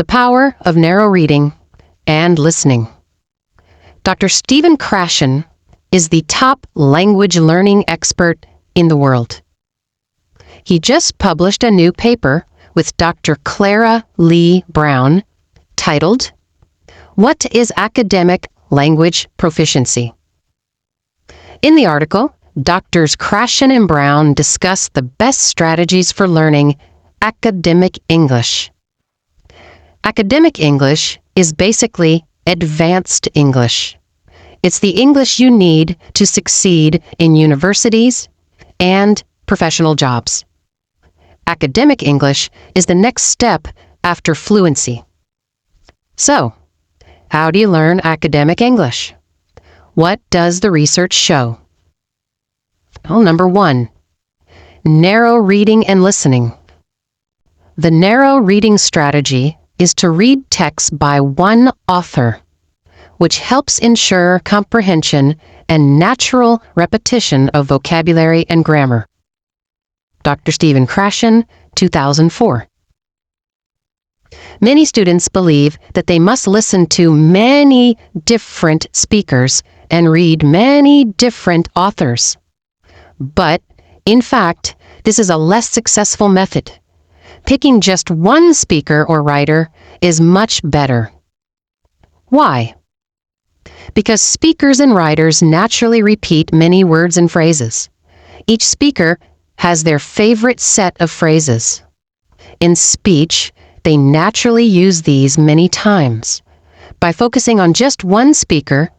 The Power of Narrow Reading and Listening. Dr. Stephen Krashen is the top language learning expert in the world. He just published a new paper with Dr. Clara Lee Brown titled, "What is Academic Language Proficiency?" In the article, Drs. Krashen and Brown discuss the best strategies for learning academic English. Academic English is basically advanced English. It's the English you need to succeed in universities and professional jobs. Academic English is the next step after fluency. So, how do you learn academic English? What does the research show? Well, number 1, narrow reading and listening. The narrow reading strategy is to read texts by one author, which helps ensure comprehension and natural repetition of vocabulary and grammar. Dr. Stephen Krashen, 2004. Many students believe that they must listen to many different speakers and read many different authors. But, in fact, this is a less successful method. Picking just one speaker or writer is much better. Why? Because speakers and writers naturally repeat many words and phrases. Each speaker has their favorite set of phrases. In speech, they naturally use these many times. By focusing on just one speaker,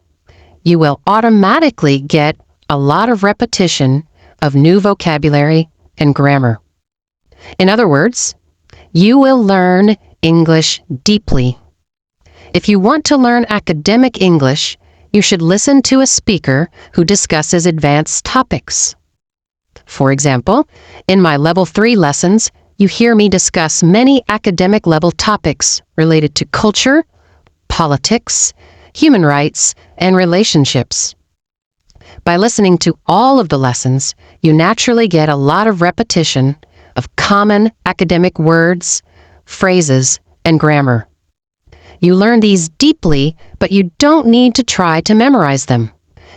you will automatically get a lot of repetition of new vocabulary and grammar. In other words, you will learn English deeply. If you want to learn academic English, you should listen to a speaker who discusses advanced topics. For example, in my Level 3 lessons, you hear me discuss many academic level topics related to culture, politics, human rights, and relationships. By listening to all of the lessons, you naturally get a lot of repetition of common academic words, phrases, and grammar. You learn these deeply, but you don't need to try to memorize them.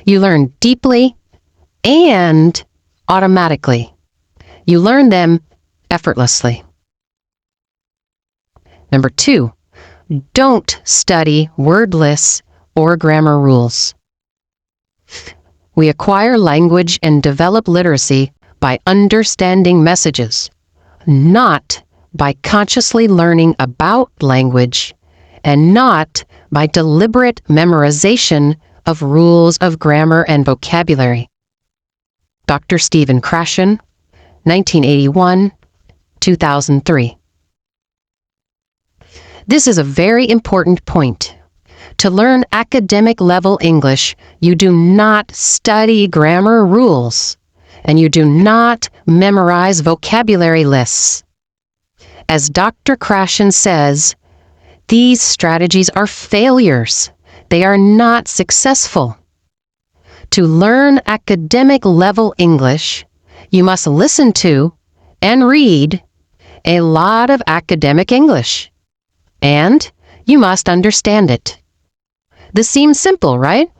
You learn deeply and automatically. You learn them effortlessly. Number 2, don't study word lists or grammar rules. We acquire language and develop literacy by understanding messages, not by consciously learning about language, and not by deliberate memorization of rules of grammar and vocabulary. Dr. Stephen Krashen, 1981, 2003. This is a very important point. To learn academic level English, you do not study grammar rules, and you do not memorize vocabulary lists. As Dr. Krashen says, these strategies are failures. They are not successful. To learn academic level English, you must listen to and read a lot of academic English, and you must understand it. This seems simple, right?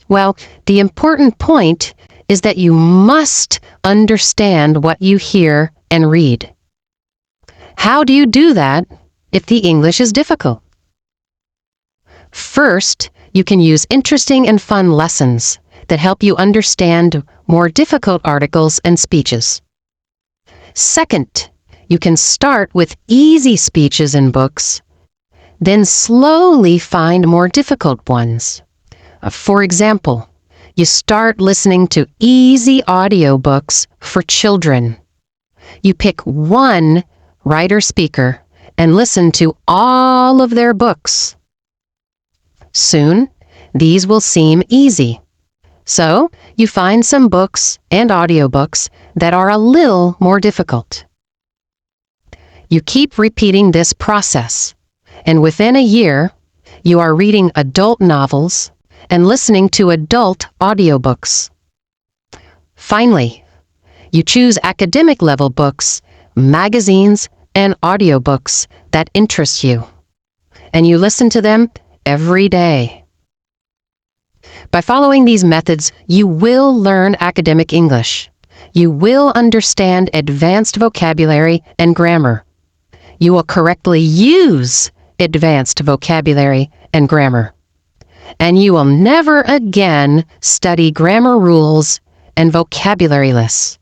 Well, the important point is that you must understand what you hear and read. How do you do that if the English is difficult? First, you can use interesting and fun lessons that help you understand more difficult articles and speeches. Second, you can start with easy speeches and books, then slowly find more difficult ones. For example, you start listening to easy audiobooks for children. You pick one writer-speaker and listen to all of their books. Soon, these will seem easy. So, you find some books and audiobooks that are a little more difficult. You keep repeating this process, and within a year, you are reading adult novels and listening to adult audiobooks. Finally, you choose academic level books, magazines, and audiobooks that interest you, and you listen to them every day. By following these methods, you will learn academic English. You will understand advanced vocabulary and grammar. You will correctly use advanced vocabulary and grammar. And you will never again study grammar rules and vocabulary lists.